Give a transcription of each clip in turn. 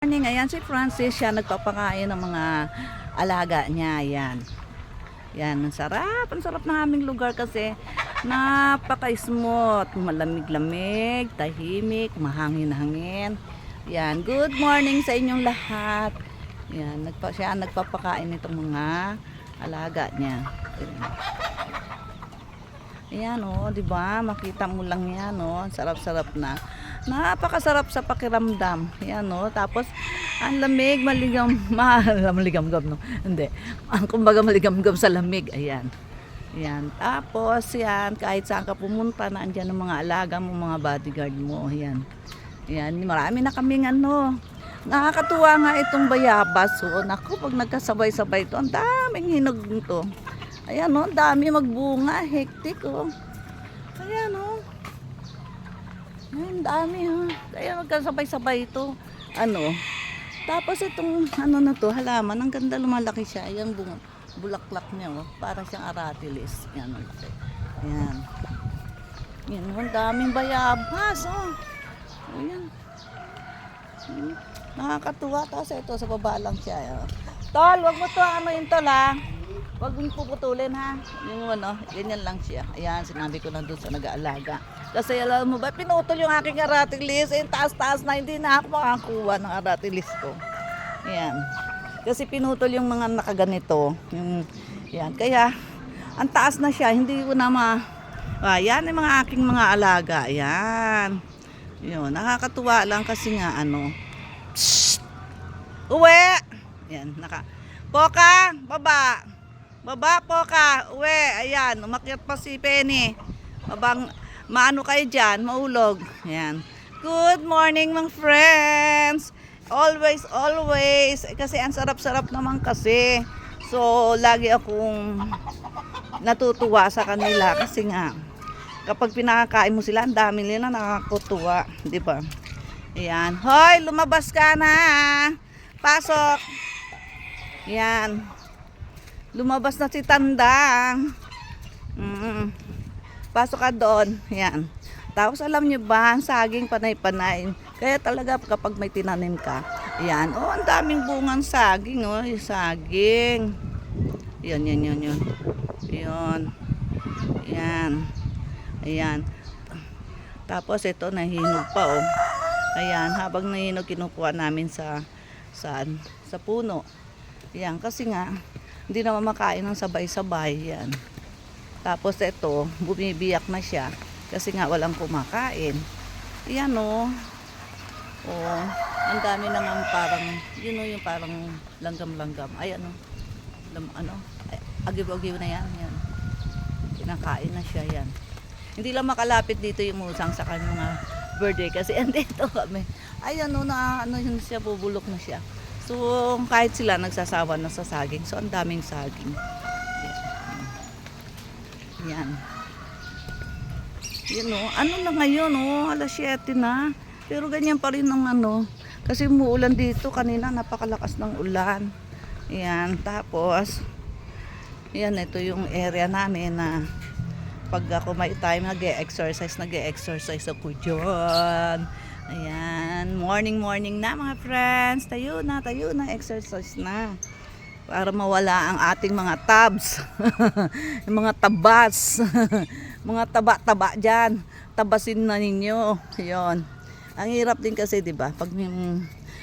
Morning, ayan si Francis, siya nagpapakain ng mga alaga niya, ayan. Yan, ang sarap ng aming lugar kasi napaka-smooth, malamig-lamig, tahimik, mahangin-hangin. Yan, good morning sa inyong lahat. Yan, siya nagpapakain nitong mga alaga niya. Ayan, oh, di ba? Makita mo lang yan, oh, sarap-sarap na. Napakasarap sa pakiramdam. Yan, no? Tapos, ang lamig, maligamgam, no? Hindi. Ang kumbaga maligamgam sa lamig. Ayan. Yan. Tapos, yan, kahit saan ka pumunta, naandyan ang mga alaga mo, mga bodyguard mo. Yan. Yan. Marami na kaming ano. Nakakatuwa nga itong bayabas. So, naku, pag nagkasabay-sabay ito, ang daming hinog nito. Ayan, no? Ang dami magbunga. Hektik, oh. Ayan, no? Ang dami ha. Kaya magkasabay-sabay ito. Ano? Tapos itong ano na to, halaman, ang ganda lumalaki siya. Ayan bulaklak niya, oh. Para siyang aratilis. Yan, okay. Yan. Yan, ang daming bayabas, oh. Ayan. Nakakatuwa. Tapos ito, sa baba lang siya. Oh. Tol, wag mo to, ano yung tol ha. Wag mong puputulin ha. Yung ano, ganyan lang siya. Ayan, sinabi ko lang doon sa nag-aalaga. Kasi alam mo ba, pinutol yung aking aratilis. Eh, taas-taas na, hindi na ako makakuha ng aratilis ko. Ayan. Kasi pinutol yung mga nakaganito. Yan. Kaya, ang taas na siya, hindi ko na yan yung mga aking mga alaga. Ayan. Yun, nakakatuwa lang kasi nga, ano. Psst! Uwe! Ayan, Poka, baba! Baba, Poka! Uwe! Ayan, umakyat pa si Penny. Maano kayo dyan, maulog. Ayan. Good morning mga friends. Always, always. Kasi ang sarap-sarap naman kasi. So, lagi akong natutuwa sa kanila. Kasi nga, kapag pinakakain mo sila, ang dami nila nakakatuwa. Diba? Ayan. Hoy, lumabas ka na. Pasok. Ayan. Lumabas na si Tandang. Pasok ka doon. Yan. Tapos alam niyo ba, ang saging panay-panay. Kaya talaga kapag may tinanim ka, yan. Oh, ang daming bungang saging. Oh, yung saging. Yan. Yan. Yan. Ayan. Tapos ito, nahinog pa, oh. Ayan, habang nahinog, kinukuha namin sa puno. Yan, kasi nga, hindi naman makain ng sabay-sabay. Yan. Tapos ito, bumibiyak na siya kasi nga walang kumakain. Yan o. Oh, ang dami naman parang, yun o, yung parang langgam-langgam. Ay ano, agiw-agiw na yan. Yan. Kinakain na siya yan. Hindi lang makalapit dito yung musang sa kanyang birthday kasi andito kami. Ay ano na, ano yun siya, bubulok na siya. So, kahit sila nagsasawa na sa saging. So, ang daming saging. Yan. Yan o. Ano na ngayon o. Alas 7 na. Pero ganyan pa rin ang ano. Kasi umuulan dito. Kanina napakalakas ng ulan. Yan. Tapos, yan. Ito yung area namin na pag ako may time nag-e-exercise ako dyan. Ayan. Morning na mga friends. Tayo na. Exercise na. Para mawala ang ating mga tabs. Yung mga tabas. Mga taba-taba dyan. Tabasin na ninyo. Yun. Ang hirap din kasi, di ba?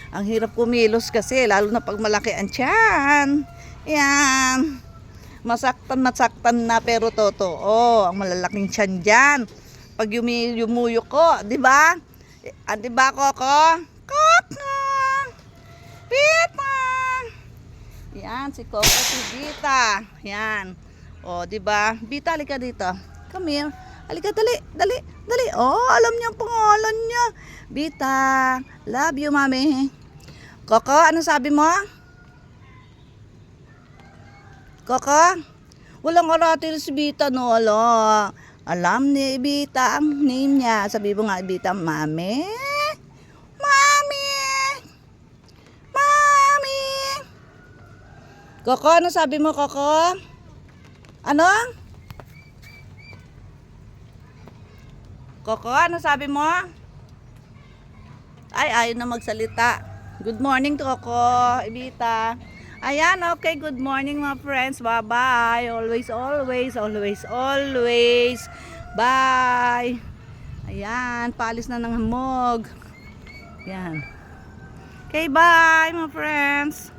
Ang hirap kumilos kasi, lalo na pag malaki ang tiyan. Yan. Masaktan na pero totoo. Ang malalaking tiyan dyan. Pag yumuyo ko, di ba? Di ba, Coco? Coco! Pita! Yan, si Coco, si Bita. Yan. O, di ba? Bita, halika dito. Come here. Halika, dali. Oh, alam niya ang pangalan niya. Bita, love you, mami. Coco, ano sabi mo? Coco? Walang aratil si Bita, no? Alam ni Bita ang name niya. Sabi mo nga, Bita, mami. Coco, ano sabi mo, Coco? Ano? Coco, ano sabi mo? Ay, ayaw na magsalita. Good morning, Coco, Ibita. Ayan, okay. Good morning, mga friends. Bye-bye. Always, always, always, always. Bye. Ayan, paalis na ng hamog. Ayan. Okay, bye, mga friends.